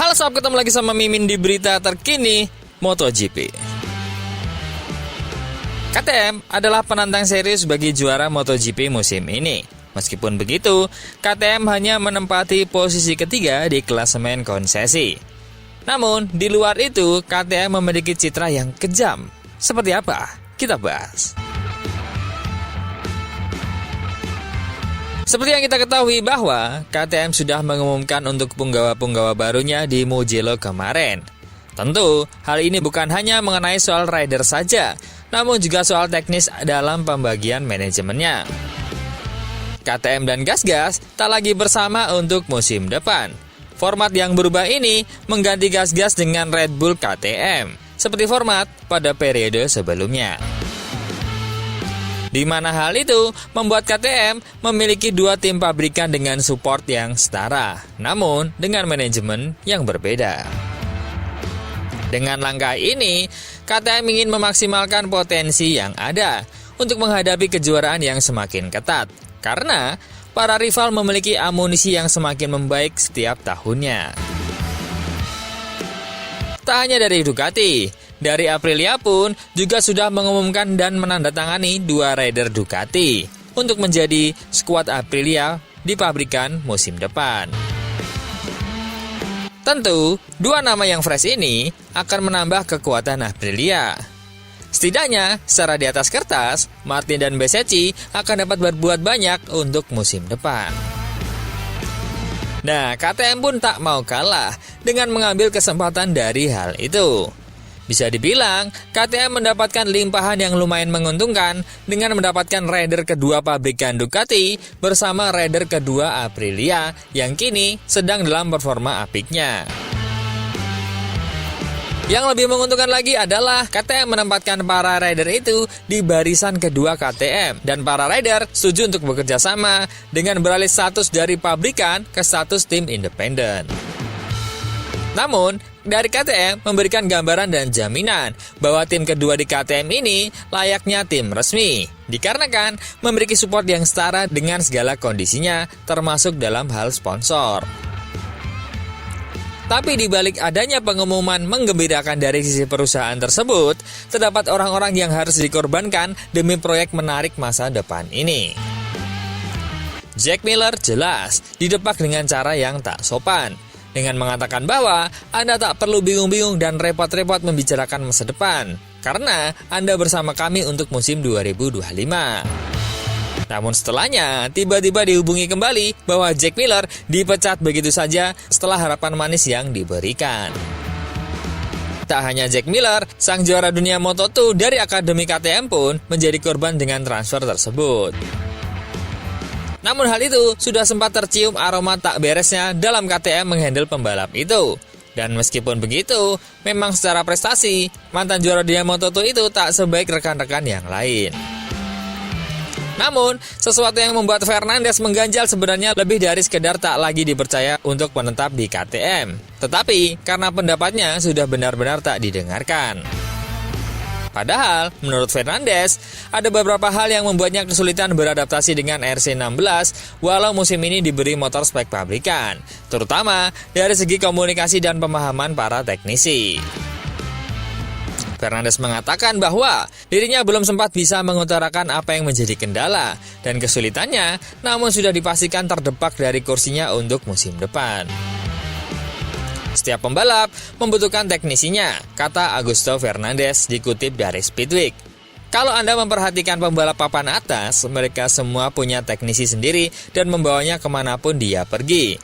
Halo sob, ketemu lagi sama Mimin di berita terkini MotoGP. KTM adalah penantang serius bagi juara MotoGP musim ini. Meskipun begitu, KTM hanya menempati posisi ketiga di klasemen konsesi. Namun, di luar itu, KTM memiliki citra yang kejam. Seperti apa? Kita bahas. Seperti yang kita ketahui bahwa KTM sudah mengumumkan untuk punggawa-punggawa barunya di Mugello kemarin. Tentu, hal ini bukan hanya mengenai soal rider saja, namun juga soal teknis dalam pembagian manajemennya. KTM dan Gas-Gas tak lagi bersama untuk musim depan. Format yang berubah ini mengganti Gas-Gas dengan Red Bull KTM, seperti format pada periode sebelumnya. Di mana hal itu membuat KTM memiliki dua tim pabrikan dengan support yang setara, namun dengan manajemen yang berbeda. Dengan langkah ini, KTM ingin memaksimalkan potensi yang ada untuk menghadapi kejuaraan yang semakin ketat, karena para rival memiliki amunisi yang semakin membaik setiap tahunnya. Tak hanya dari Ducati, dari Aprilia pun juga sudah mengumumkan dan menandatangani dua rider Ducati untuk menjadi skuad Aprilia di pabrikan musim depan. Tentu, dua nama yang fresh ini akan menambah kekuatan Aprilia. Setidaknya, secara di atas kertas, Martin dan Bezzecchi akan dapat berbuat banyak untuk musim depan. Nah, KTM pun tak mau kalah dengan mengambil kesempatan dari hal itu. Bisa dibilang, KTM mendapatkan limpahan yang lumayan menguntungkan dengan mendapatkan rider kedua pabrikan Ducati bersama rider kedua Aprilia yang kini sedang dalam performa apiknya. Yang lebih menguntungkan lagi adalah KTM menempatkan para rider itu di barisan kedua KTM dan para rider setuju untuk bekerja sama dengan beralih status dari pabrikan ke status tim independen. Namun, dari KTM memberikan gambaran dan jaminan bahwa tim kedua di KTM ini layaknya tim resmi, dikarenakan memiliki support yang setara dengan segala kondisinya, termasuk dalam hal sponsor. Tapi di balik adanya pengumuman menggembirakan dari sisi perusahaan tersebut, terdapat orang-orang yang harus dikorbankan demi proyek menarik masa depan ini. Jack Miller jelas didepak dengan cara yang tak sopan, dengan mengatakan bahwa Anda tak perlu bingung-bingung dan repot-repot membicarakan masa depan, karena Anda bersama kami untuk musim 2025. Namun setelahnya, tiba-tiba dihubungi kembali bahwa Jack Miller dipecat begitu saja setelah harapan manis yang diberikan. Tak hanya Jack Miller, sang juara dunia Moto2 dari Akademi KTM pun menjadi korban dengan transfer tersebut. Namun hal itu sudah sempat tercium aroma tak beresnya dalam KTM menghandle pembalap itu. Dan meskipun begitu, memang secara prestasi, mantan juara dunia Moto2 itu tak sebaik rekan-rekan yang lain. Namun, sesuatu yang membuat Fernandes mengganjal sebenarnya lebih dari sekedar tak lagi dipercaya untuk menetap di KTM. Tetapi, karena pendapatnya sudah benar-benar tak didengarkan. Padahal, menurut Fernandes, ada beberapa hal yang membuatnya kesulitan beradaptasi dengan RC16 walau musim ini diberi motor spek pabrikan, terutama dari segi komunikasi dan pemahaman para teknisi. Fernandes mengatakan bahwa dirinya belum sempat bisa mengutarakan apa yang menjadi kendala dan kesulitannya, namun sudah dipastikan terdepak dari kursinya untuk musim depan. Setiap pembalap membutuhkan teknisinya, kata Augusto Fernandes dikutip dari Speedweek. Kalau Anda memperhatikan pembalap papan atas, mereka semua punya teknisi sendiri dan membawanya kemanapun dia pergi.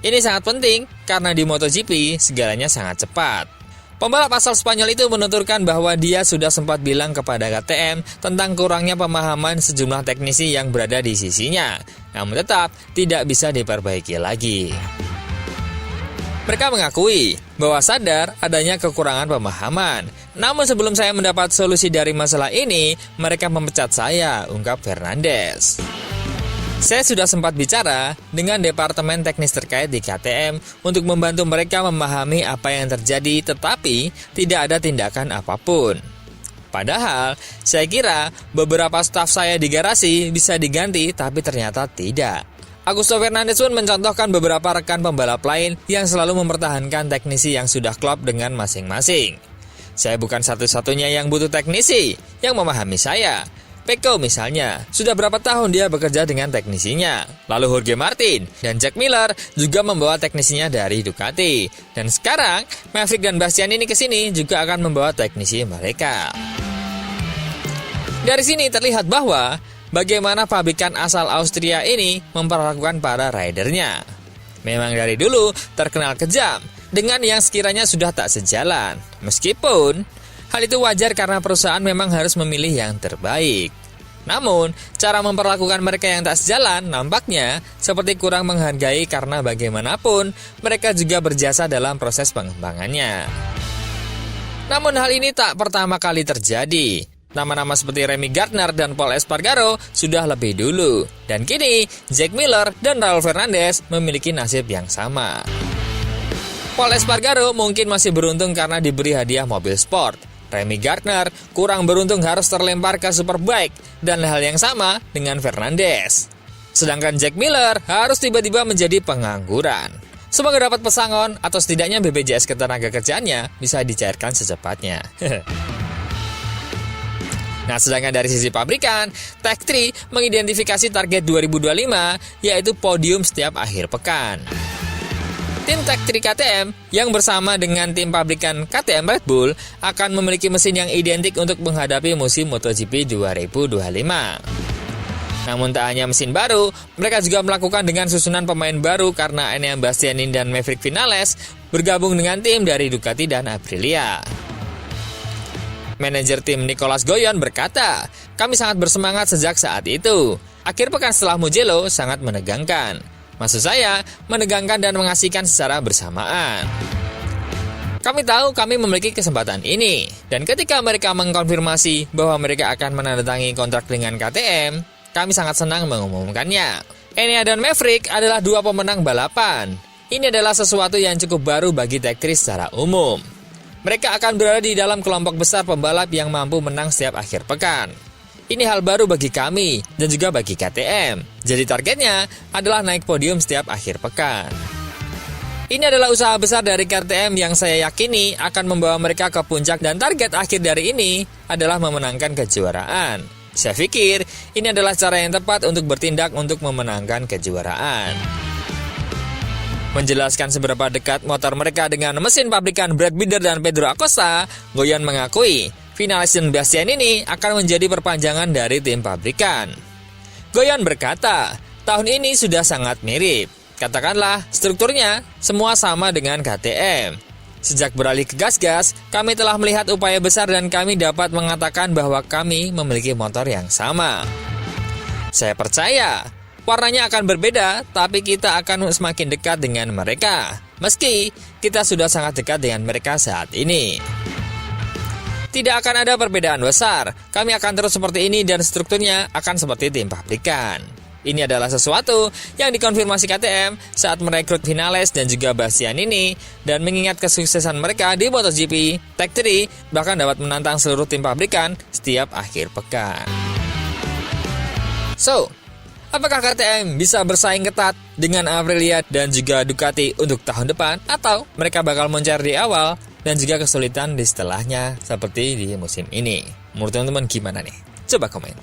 Ini sangat penting karena di MotoGP segalanya sangat cepat. Pembalap asal Spanyol itu menuturkan bahwa dia sudah sempat bilang kepada KTM tentang kurangnya pemahaman sejumlah teknisi yang berada di sisinya, namun tetap tidak bisa diperbaiki lagi. Mereka mengakui bahwa sadar adanya kekurangan pemahaman. Namun sebelum saya mendapat solusi dari masalah ini, mereka memecat saya, ungkap Fernandes. Saya sudah sempat bicara dengan departemen teknis terkait di KTM untuk membantu mereka memahami apa yang terjadi, tetapi tidak ada tindakan apapun. Padahal, saya kira beberapa staf saya di garasi bisa diganti, tapi ternyata tidak. Augusto Fernandez pun mencontohkan beberapa rekan pembalap lain yang selalu mempertahankan teknisi yang sudah klop dengan masing-masing. Saya bukan satu-satunya yang butuh teknisi yang memahami saya. Pecco misalnya, sudah berapa tahun dia bekerja dengan teknisinya. Lalu Jorge Martin dan Jack Miller juga membawa teknisinya dari Ducati. Dan sekarang, Maverick dan Bastianini kesini juga akan membawa teknisi mereka. Dari sini terlihat bahwa bagaimana pabrikan asal Austria ini memperlakukan para ridernya. Memang dari dulu terkenal kejam dengan yang sekiranya sudah tak sejalan. Meskipun hal itu wajar karena perusahaan memang harus memilih yang terbaik. Namun, cara memperlakukan mereka yang tak sejalan nampaknya seperti kurang menghargai karena bagaimanapun mereka juga berjasa dalam proses pengembangannya. Namun hal ini tak pertama kali terjadi. Nama-nama seperti Remy Gardner dan Pol Espargaro sudah lebih dulu. Dan kini, Jack Miller dan Raul Fernandez memiliki nasib yang sama. Pol Espargaro mungkin masih beruntung karena diberi hadiah mobil sport. Remy Gardner kurang beruntung harus terlempar ke Superbike, dan hal yang sama dengan Fernandez. Sedangkan Jack Miller harus tiba-tiba menjadi pengangguran. Semoga dapat pesangon atau setidaknya BPJS ketenagakerjaannya bisa dicairkan secepatnya. Nah, sedangkan dari sisi pabrikan, Tech3 mengidentifikasi target 2025 yaitu podium setiap akhir pekan. Tim Tech3 KTM yang bersama dengan tim pabrikan KTM Red Bull akan memiliki mesin yang identik untuk menghadapi musim MotoGP 2025. Namun tak hanya mesin baru, mereka juga melakukan dengan susunan pemain baru karena Enea Bastianini dan Maverick Vinales bergabung dengan tim dari Ducati dan Aprilia. Manajer tim Nicolas Goyon berkata, "Kami sangat bersemangat sejak saat itu. Akhir pekan setelah Mugello sangat menegangkan. Maksud saya, menegangkan dan mengasihkan secara bersamaan. Kami tahu kami memiliki kesempatan ini, dan ketika mereka mengkonfirmasi bahwa mereka akan menandatangani kontrak dengan KTM, kami sangat senang mengumumkannya. Enea dan Maverick adalah dua pemenang balapan. Ini adalah sesuatu yang cukup baru bagi Tech3 secara umum. Mereka akan berada di dalam kelompok besar pembalap yang mampu menang setiap akhir pekan. Ini hal baru bagi kami dan juga bagi KTM. Jadi targetnya adalah naik podium setiap akhir pekan. Ini adalah usaha besar dari KTM yang saya yakini akan membawa mereka ke puncak dan target akhir dari ini adalah memenangkan kejuaraan. Saya pikir ini adalah cara yang tepat untuk bertindak untuk memenangkan kejuaraan." Menjelaskan seberapa dekat motor mereka dengan mesin pabrikan Brad Binder dan Pedro Acosta, Goyon mengakui Vinales dan Bastianini akan menjadi perpanjangan dari tim pabrikan. Goyon berkata, tahun ini sudah sangat mirip. Katakanlah, strukturnya semua sama dengan KTM. Sejak beralih ke gas-gas, kami telah melihat upaya besar dan kami dapat mengatakan bahwa kami memiliki motor yang sama. Saya percaya, warnanya akan berbeda, tapi kita akan semakin dekat dengan mereka. Meski kita sudah sangat dekat dengan mereka saat ini. Tidak akan ada perbedaan besar. Kami akan terus seperti ini dan strukturnya akan seperti tim pabrikan. Ini adalah sesuatu yang dikonfirmasi KTM saat merekrut Vinales dan juga Bastianini, dan mengingat kesuksesan mereka di MotoGP, Tech3 bahkan dapat menantang seluruh tim pabrikan setiap akhir pekan. So, apakah KTM bisa bersaing ketat dengan Aprilia dan juga Ducati untuk tahun depan, atau mereka bakal moncer di awal dan juga kesulitan di setelahnya seperti di musim ini? Menurut teman-teman gimana nih? Coba komen.